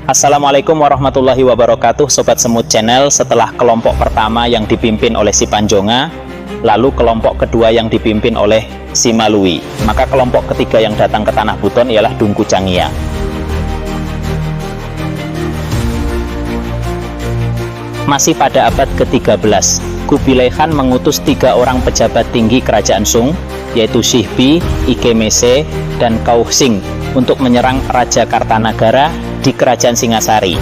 Assalamualaikum warahmatullahi wabarakatuh, Sobat Semut Channel. Setelah kelompok pertama yang dipimpin oleh si Panjonga, lalu kelompok kedua yang dipimpin oleh si Malui, maka kelompok ketiga yang datang ke Tanah Buton ialah Dungku Cangia. Masih pada abad ke-13, Kubilai Khan mengutus 3 orang pejabat tinggi kerajaan Sung, yaitu Shihbi, Ikemese, dan Kauxing untuk menyerang Raja Kartanagara di Kerajaan Singasari.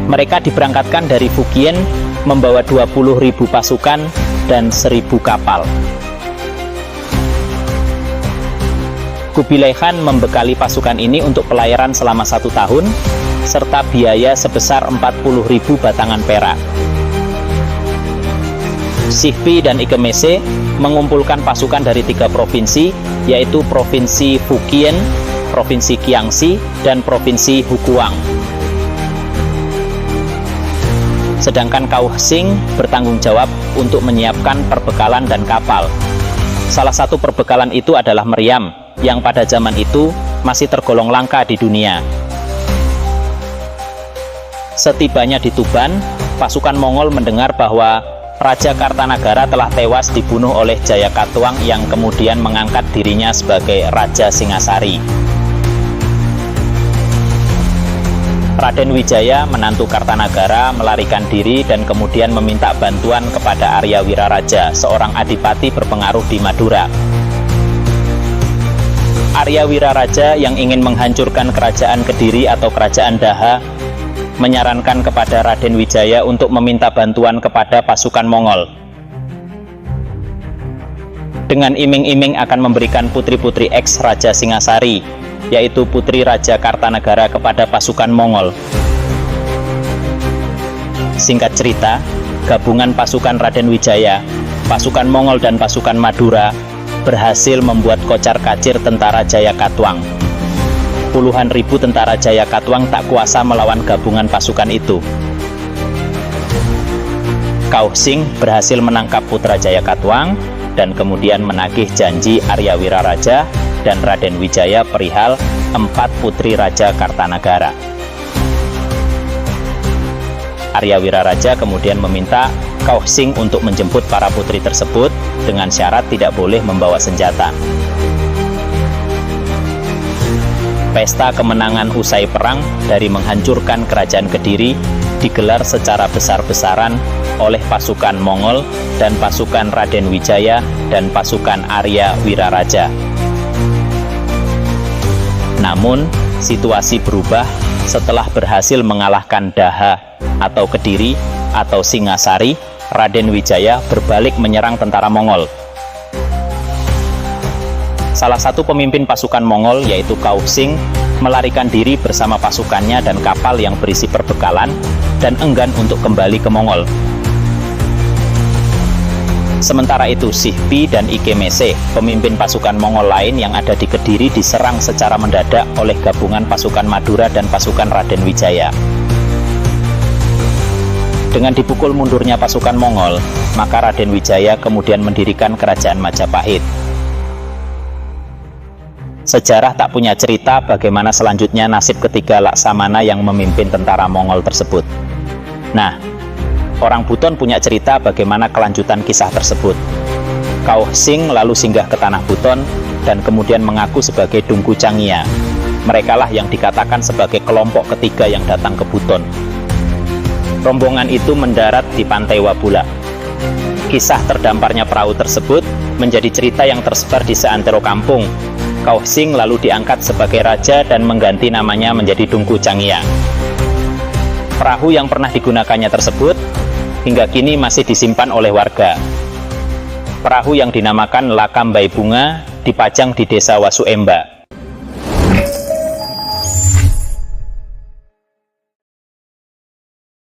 Mereka diberangkatkan dari Fukien membawa 20.000 pasukan dan 1.000 kapal. Kubilai Khan membekali pasukan ini untuk pelayaran selama 1 tahun, serta biaya sebesar 40.000 batangan perak. Shihbi dan Ikemese mengumpulkan pasukan dari 3 provinsi, yaitu Provinsi Fukien, Provinsi Kiangsi, dan Provinsi Hukuang. Sedangkan Kauxing bertanggung jawab untuk menyiapkan perbekalan dan kapal. Salah satu perbekalan itu adalah meriam, yang pada zaman itu masih tergolong langka di dunia. Setibanya di Tuban, pasukan Mongol mendengar bahwa Raja Kartanagara telah tewas dibunuh oleh Jayakatwang yang kemudian mengangkat dirinya sebagai Raja Singasari. Raden Wijaya, menantu Kartanagara, melarikan diri dan kemudian meminta bantuan kepada Arya Wiraraja, seorang adipati berpengaruh di Madura. Arya Wiraraja yang ingin menghancurkan kerajaan Kediri atau kerajaan Daha menyarankan kepada Raden Wijaya untuk meminta bantuan kepada pasukan Mongol. Dengan iming-iming akan memberikan putri-putri eks Raja Singasari, yaitu putri Raja Kartanagara, kepada pasukan Mongol. Singkat cerita, gabungan pasukan Raden Wijaya, pasukan Mongol dan pasukan Madura berhasil membuat kocar-kacir tentara Jayakatwang. Puluhan ribu tentara Jayakatwang tak kuasa melawan gabungan pasukan itu. Kauxing berhasil menangkap putra Jayakatwang dan kemudian menagih janji Arya Wiraraja dan Raden Wijaya perihal 4 putri Raja Kartanagara. Arya Wiraraja kemudian meminta Kauxing untuk menjemput para putri tersebut dengan syarat tidak boleh membawa senjata. Pesta kemenangan usai perang dari menghancurkan kerajaan Kediri digelar secara besar-besaran oleh pasukan Mongol dan pasukan Raden Wijaya dan pasukan Arya Wiraraja. Namun, situasi berubah setelah berhasil mengalahkan Daha atau Kediri atau Singasari. Raden Wijaya berbalik menyerang tentara Mongol. Salah satu pemimpin pasukan Mongol, yaitu Kauxing, melarikan diri bersama pasukannya dan kapal yang berisi perbekalan dan enggan untuk kembali ke Mongol. Sementara itu, Shihbi dan Ikemese, pemimpin pasukan Mongol lain yang ada di Kediri, diserang secara mendadak oleh gabungan pasukan Madura dan pasukan Raden Wijaya. Dengan dipukul mundurnya pasukan Mongol, maka Raden Wijaya kemudian mendirikan kerajaan Majapahit. Sejarah tak punya cerita bagaimana selanjutnya nasib ketiga Laksamana yang memimpin tentara Mongol tersebut. Nah, orang Buton punya cerita bagaimana kelanjutan kisah tersebut. Kauxing lalu singgah ke Tanah Buton dan kemudian mengaku sebagai Dungku Cangia. Merekalah yang dikatakan sebagai kelompok ketiga yang datang ke Buton. Rombongan itu mendarat di pantai Wabula. Kisah terdamparnya perahu tersebut menjadi cerita yang tersebar di seantero kampung. Kauxing lalu diangkat sebagai raja dan mengganti namanya menjadi Dungku Cangia. Perahu yang pernah digunakannya tersebut hingga kini masih disimpan oleh warga. Perahu yang dinamakan Lakambai Bunga dipajang di desa Wasuemba.